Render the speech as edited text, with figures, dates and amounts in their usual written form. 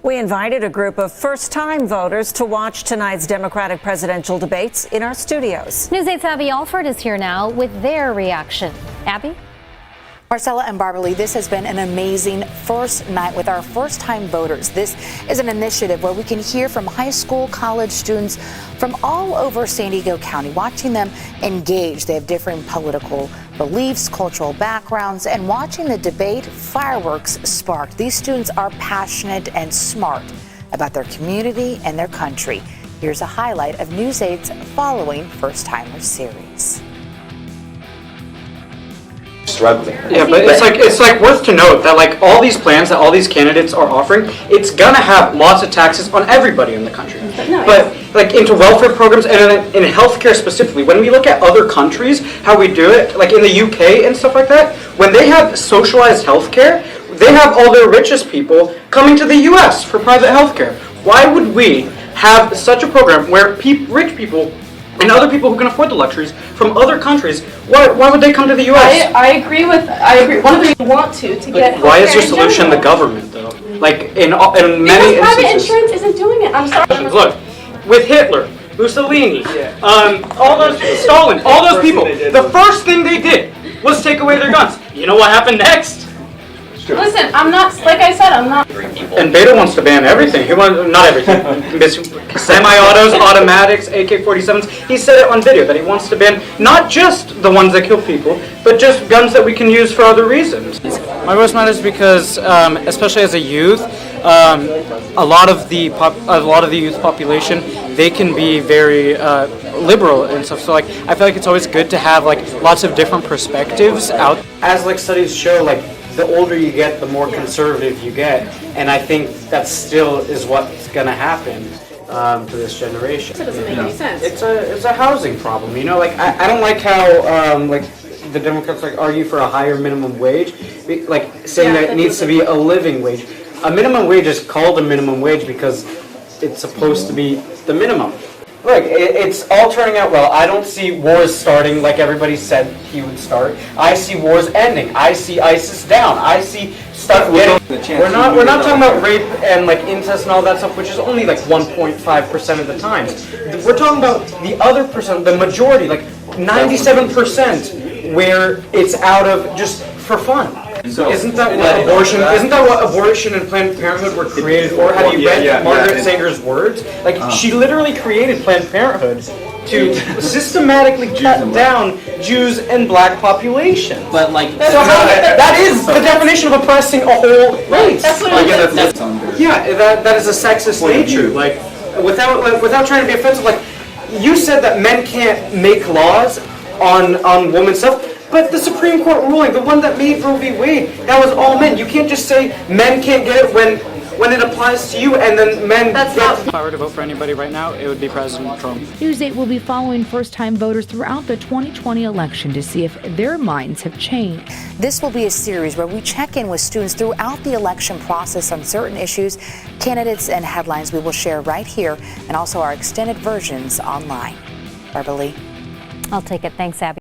We invited a group of first-time voters to watch tonight's Democratic presidential debates in our studios. News 8's Abby Alford is here now with their reaction. Abby? Marcella and Barbara, this has been an amazing first night with our first-time voters. This is an initiative where we can hear from high school, college students from all over San Diego County, watching them engage. They have different political beliefs, cultural backgrounds, and watching the debate, fireworks sparked. These students are passionate and smart about their community and their country. Here's a highlight of News 8's following First Timers series. Struggling. Yeah, but it's like worth to note that like all these plans that all these candidates are offering, it's gonna have lots of taxes on everybody in the country. But like into welfare programs and in healthcare specifically, when we look at other countries, how we do it, like in the UK and stuff like that, when they have socialized healthcare, they have all their richest people coming to the US for private healthcare. Why would we have such a program where rich people and other people who can afford the luxuries from other countries, why would they come to the U.S.? I agree. One of the reasons we want to get. Why is your solution the government, though? Like in many because private instances. insurance isn't doing it. I'm sorry. Look, with Hitler, Mussolini, all those Stalin, all those people, the first thing they did was take away their guns. You know what happened next? Listen, I'm not. Like I said, I'm not. And Beto wants to ban everything. He wants not everything. Semi-autos, automatics, AK-47s. He said it on video that he wants to ban not just the ones that kill people, but just guns that we can use for other reasons. My voice matters because, especially as a youth, a lot of the youth population, they can be very liberal and stuff. So like, I feel like it's always good to have like lots of different perspectives out. As like studies show, like, the older you get, the more conservative you get, and I think that still is what's going to happen to this generation. It doesn't make any sense. It's a housing problem, you know. Like I don't like how like the Democrats like argue for a higher minimum wage, like saying that it needs to be a living wage. A minimum wage is called a minimum wage because it's supposed to be the minimum. Look, it's all turning out well. I don't see wars starting like everybody said he would start. I see wars ending. I see ISIS down. I see stuff getting. We're not talking about rape and like incest and all that stuff, which is only like 1.5% of the times. We're talking about the other percent, the majority, like 97%, where it's out of just for fun. So isn't that what abortion and Planned Parenthood were created for? Have you read Margaret Sanger's words? Like she literally created Planned Parenthood to systematically cut down Jews and black populations. But like, so that is the definition of oppressing a whole race. That's what that is a sexist nature. Like without trying to be offensive, like you said that men can't make laws on women's stuff. But the Supreme Court ruling, the one that made Roe v. Wade, that was all men. You can't just say men can't get it when it applies to you, and then men get. If I were to vote for anybody right now, it would be President Trump. News 8 will be following first-time voters throughout the 2020 election to see if their minds have changed. This will be a series where we check in with students throughout the election process on certain issues, candidates, and headlines we will share right here, and also our extended versions online. Barbara Lee. I'll take it. Thanks, Abby.